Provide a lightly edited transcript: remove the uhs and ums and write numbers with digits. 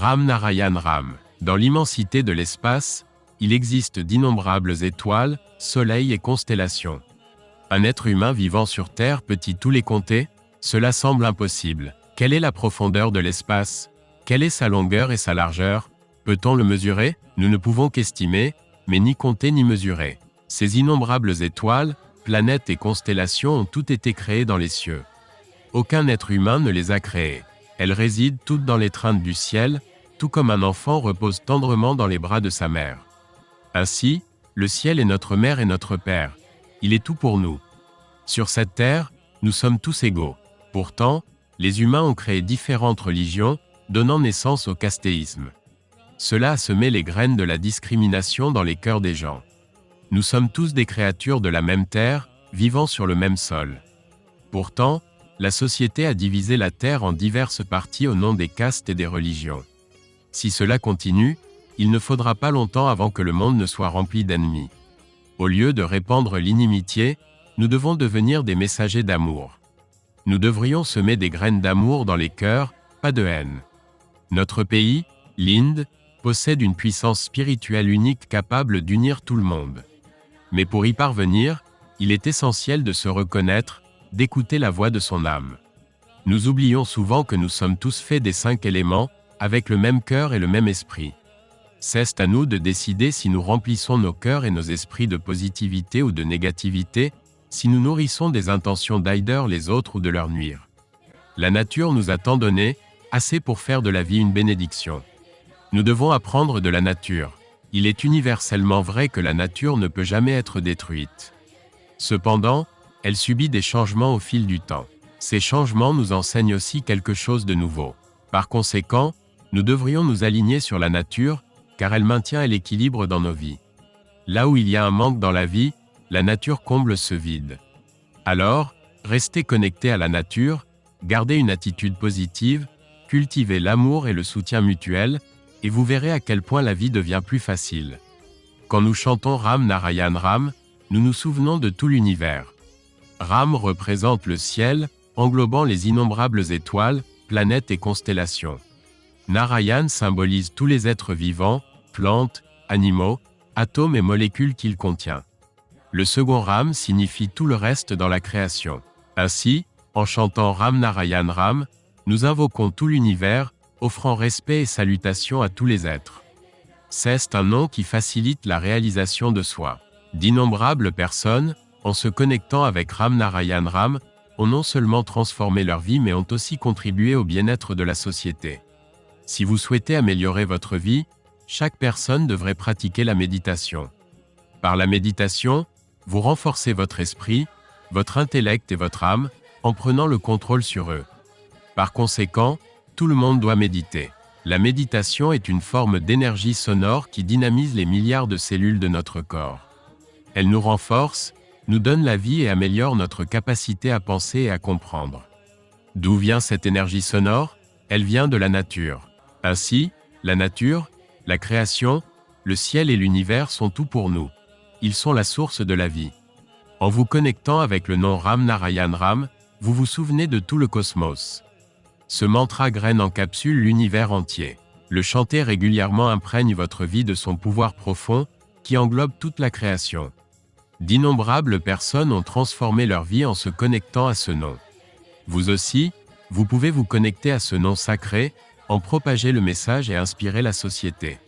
Ram Narayan Ram. Dans l'immensité de l'espace, il existe d'innombrables étoiles, soleils et constellations. Un être humain vivant sur Terre peut-il tous les compter? Cela semble impossible. Quelle est la profondeur de l'espace? Quelle est sa longueur et sa largeur? Peut-on le mesurer? Nous ne pouvons qu'estimer, mais ni compter ni mesurer. Ces innombrables étoiles, planètes et constellations ont toutes été créées dans les cieux. Aucun être humain ne les a créées. Elles résident toutes dans l'étreinte du ciel, tout comme un enfant repose tendrement dans les bras de sa mère. Ainsi, le ciel est notre mère et notre père. Il est tout pour nous. Sur cette terre, nous sommes tous égaux. Pourtant, les humains ont créé différentes religions, donnant naissance au castéisme. Cela a semé les graines de la discrimination dans les cœurs des gens. Nous sommes tous des créatures de la même terre, vivant sur le même sol. Pourtant, la société a divisé la terre en diverses parties au nom des castes et des religions. Si cela continue, il ne faudra pas longtemps avant que le monde ne soit rempli d'ennemis. Au lieu de répandre l'inimitié, nous devons devenir des messagers d'amour. Nous devrions semer des graines d'amour dans les cœurs, pas de haine. Notre pays, l'Inde, possède une puissance spirituelle unique capable d'unir tout le monde. Mais pour y parvenir, il est essentiel de se reconnaître, d'écouter la voix de son âme. Nous oublions souvent que nous sommes tous faits des 5 éléments, avec le même cœur et le même esprit. C'est à nous de décider si nous remplissons nos cœurs et nos esprits de positivité ou de négativité, si nous nourrissons des intentions d'aider les autres ou de leur nuire. La nature nous a tant donné, assez pour faire de la vie une bénédiction. Nous devons apprendre de la nature. Il est universellement vrai que la nature ne peut jamais être détruite. Cependant, elle subit des changements au fil du temps. Ces changements nous enseignent aussi quelque chose de nouveau. Par conséquent, nous devrions nous aligner sur la nature, car elle maintient l'équilibre dans nos vies. Là où il y a un manque dans la vie, la nature comble ce vide. Alors, restez connectés à la nature, gardez une attitude positive, cultivez l'amour et le soutien mutuel, et vous verrez à quel point la vie devient plus facile. Quand nous chantons Ram Narayan Ram, nous nous souvenons de tout l'univers. Ram représente le ciel, englobant les innombrables étoiles, planètes et constellations. Narayan symbolise tous les êtres vivants, plantes, animaux, atomes et molécules qu'il contient. Le second Ram signifie tout le reste dans la création. Ainsi, en chantant Ram Narayan Ram, nous invoquons tout l'univers, offrant respect et salutations à tous les êtres. C'est un nom qui facilite la réalisation de soi. D'innombrables personnes, en se connectant avec Ram Narayan Ram, ont non seulement transformé leur vie mais ont aussi contribué au bien-être de la société. Si vous souhaitez améliorer votre vie, chaque personne devrait pratiquer la méditation. Par la méditation, vous renforcez votre esprit, votre intellect et votre âme, en prenant le contrôle sur eux. Par conséquent, tout le monde doit méditer. La méditation est une forme d'énergie sonore qui dynamise les milliards de cellules de notre corps. Elle nous renforce, nous donne la vie et améliore notre capacité à penser et à comprendre. D'où vient cette énergie sonore? Elle vient de la nature. Ainsi, la nature, la création, le ciel et l'univers sont tout pour nous. Ils sont la source de la vie. En vous connectant avec le nom Ram Narayan Ram, vous vous souvenez de tout le cosmos. Ce mantra graine en capsule l'univers entier. Le chanter régulièrement imprègne votre vie de son pouvoir profond, qui englobe toute la création. D'innombrables personnes ont transformé leur vie en se connectant à ce nom. Vous aussi, vous pouvez vous connecter à ce nom sacré, en propager le message et inspirer la société.